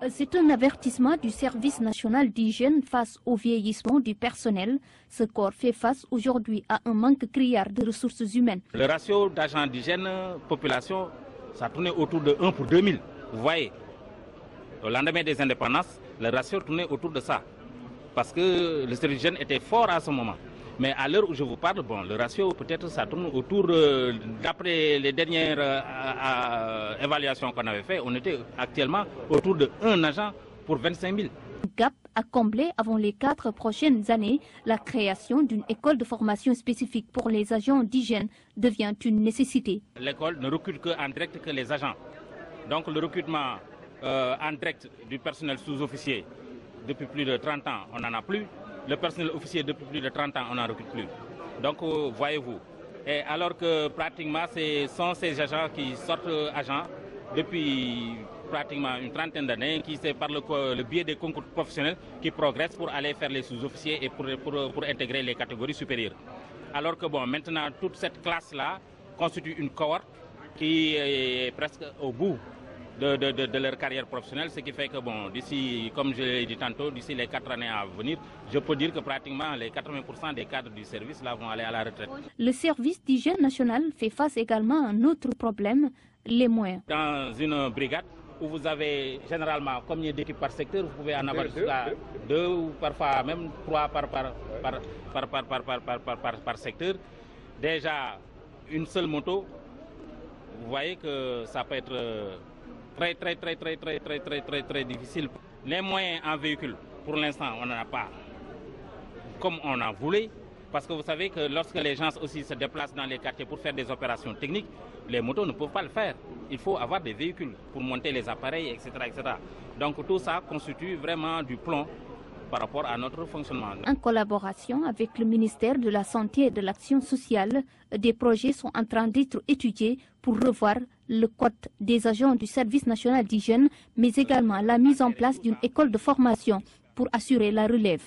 C'est un avertissement du service national d'hygiène face au vieillissement du personnel. Ce corps fait face aujourd'hui à un manque criard de ressources humaines. Le ratio d'agents d'hygiène population, ça tournait autour de 1 pour 2000. Vous voyez, au lendemain des indépendances, le ratio tournait autour de ça. Parce que le service d'hygiène était fort à ce moment. Mais à l'heure où je vous parle, bon, le ratio peut-être ça tourne autour, d'après les dernières évaluations qu'on avait faites, on était actuellement autour de 1 agent pour 25 000. Gap à combler avant les 4 prochaines années, la création d'une école de formation spécifique pour les agents d'hygiène devient une nécessité. L'école ne recrute qu'en direct que les agents. Donc le recrutement en direct du personnel sous-officier depuis plus de 30 ans, on n'en a plus. Le personnel officier depuis plus de 30 ans, on n'en recrute plus. Donc, voyez-vous. Et alors que pratiquement, ce sont ces agents qui sortent agents depuis pratiquement une trentaine d'années, qui c'est par le biais des concours professionnels qui progressent pour aller faire les sous-officiers et pour intégrer les catégories supérieures. Alors que bon, maintenant, toute cette classe-là constitue une cohorte qui est presque au bout de leur carrière professionnelle, ce qui fait que bon, d'ici, comme je l'ai dit tantôt, d'ici les 4 années à venir, je peux dire que pratiquement les 80% des cadres du service là vont aller à la retraite. Le service d'hygiène nationale fait face également à un autre problème, les moyens. Dans une brigade où vous avez généralement combien d'équipes par secteur, vous pouvez en avoir jusqu'à 2 ou parfois même 3 par secteur. Déjà, une seule moto, vous voyez que ça peut être très difficile. Les moyens en véhicule, pour l'instant, on n'en a pas comme on en voulait. Parce que vous savez que lorsque les gens aussi se déplacent dans les quartiers pour faire des opérations techniques, les motos ne peuvent pas le faire. Il faut avoir des véhicules pour monter les appareils, etc. Donc tout ça constitue vraiment du plomb par rapport à notre fonctionnement. En collaboration avec le ministère de la Santé et de l'Action sociale, des projets sont en train d'être étudiés pour revoir le code des agents du service national d'hygiène, mais également la mise en place d'une école de formation pour assurer la relève.